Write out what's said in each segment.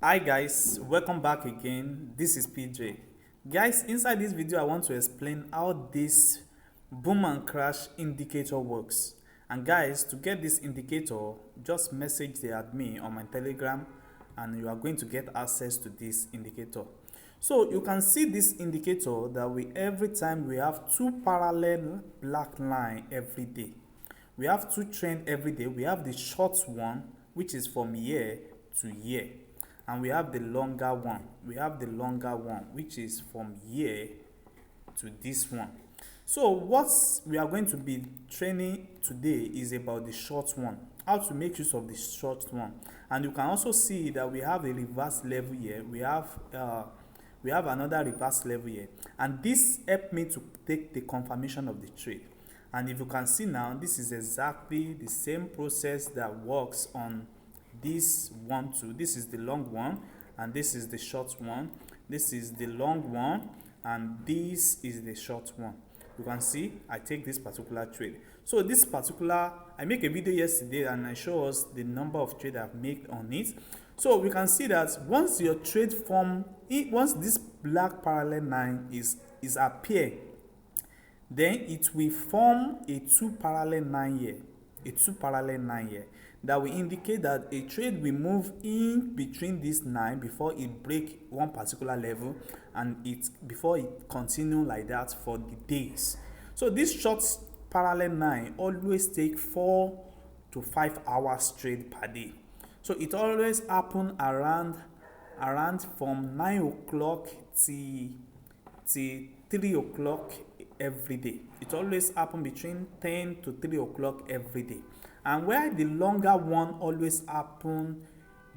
Hi guys, welcome back again. This is PJ. Guys, inside this video I want to explain how this boom and crash indicator works. And guys, to get this indicator, just message the admin on my Telegram and you are going to get access to this indicator. So you can see this indicator that every time we have two parallel black line every day. We have two trend every day. We have the short one, which is from year to year, and we have the longer one. Which is from year to this one. So what we are going to be training today is about the short one, how to make use of the short one. And you can also see that we have a reverse level here. We have another reverse level here, and this helped me to take the confirmation of the trade. And if you can see now, this is exactly the same process that works on this one too. This is the long one and this is the short one. This is the long one and this is the short one. You can see I take this particular trade. So this particular, I make a video yesterday and I show us the number of trades I've made on it. So we can see that once your trade form, once this black parallel line is appear, then it will form a two parallel line here, that will indicate that a trade will move in between this line before it break one particular level, and before it continue like that for the days. So this short parallel line always take 4 to 5 hours trade per day. So it always happen around from 9 o'clock till 3 o'clock every day. It always happen between 10 to 3 o'clock every day. And where the longer one always happen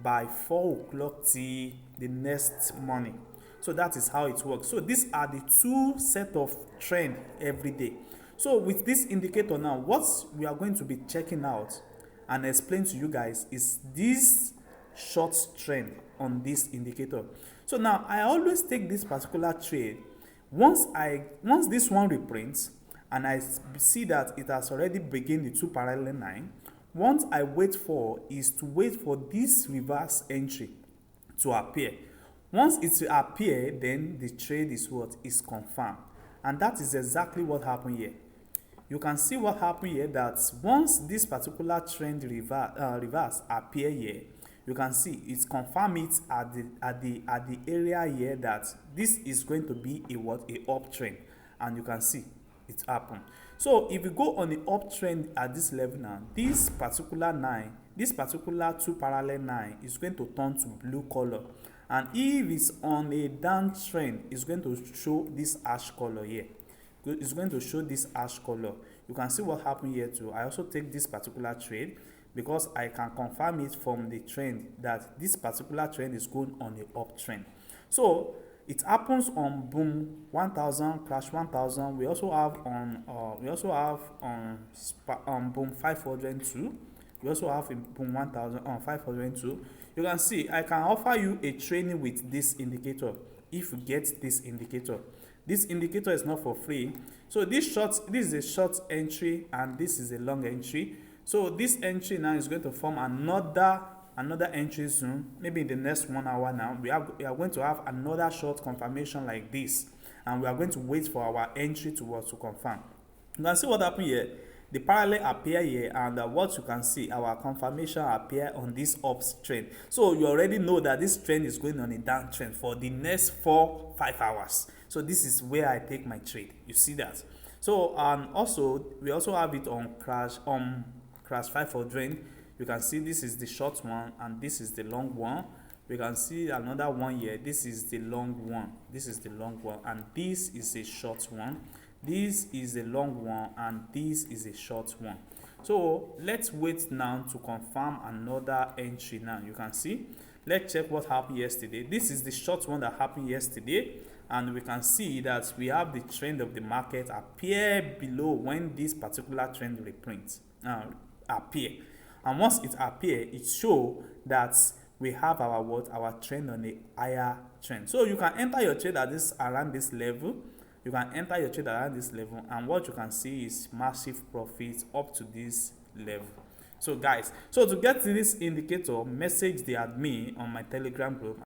by 4 o'clock till the next morning. So that is how it works. So these are the two set of trend every day. So with this indicator now, what we are going to be checking out and explain to you guys is this short trend on this indicator. So now I always take this particular trade. Once this one reprints and I see that it has already begun the two parallel line, what I wait for is to wait for this reverse entry to appear. Once it appear, then the trade is confirmed, and that is exactly what happened here. You can see what happened here, that once this particular trend reverse appear here, you can see it's confirm it at the area here that this is going to be a uptrend, and you can see it happen. So if you go on the uptrend at this level now, this particular two parallel line is going to turn to blue color, and if it's on a downtrend, it's going to show this ash color here. It's going to show this ash color. You can see what happened here too. I also take this particular trade because I can confirm it from the trend that this particular trend is going on the uptrend. So it happens on boom 1000, crash 1000. We also have on boom 502. We also have in boom 1000 on 502. You can see I can offer you a training with this indicator if you get this indicator. This indicator is not for free. So this is a short entry and this is a long entry. So this entry now is going to form another entry soon, maybe in the next 1 hour. Now we are going to have another short confirmation like this, and we are going to wait for our entry to confirm. You can see what happened here. The parallel appear here, and what you can see, our confirmation appear on this uptrend. So you already know that this trend is going on a downtrend for the next 4-5 hours. So this is where I take my trade. You see that. So we also have it on crash 500. You can see this is the short one and this is the long one. We can see another one here. This is the long one. And this is a short one. This is a long one and this is a short one. So let's wait now to confirm another entry. Now you can see, let's check what happened yesterday. This is the short one that happened yesterday, and we can see that we have the trend of the market appear below when this particular trend reprints appear. And once it appear, it show that we have our trend on a higher trend. So you can enter your trade around this level. And what you can see is massive profits up to this level. So guys, so to get to this indicator, message the admin on my Telegram group.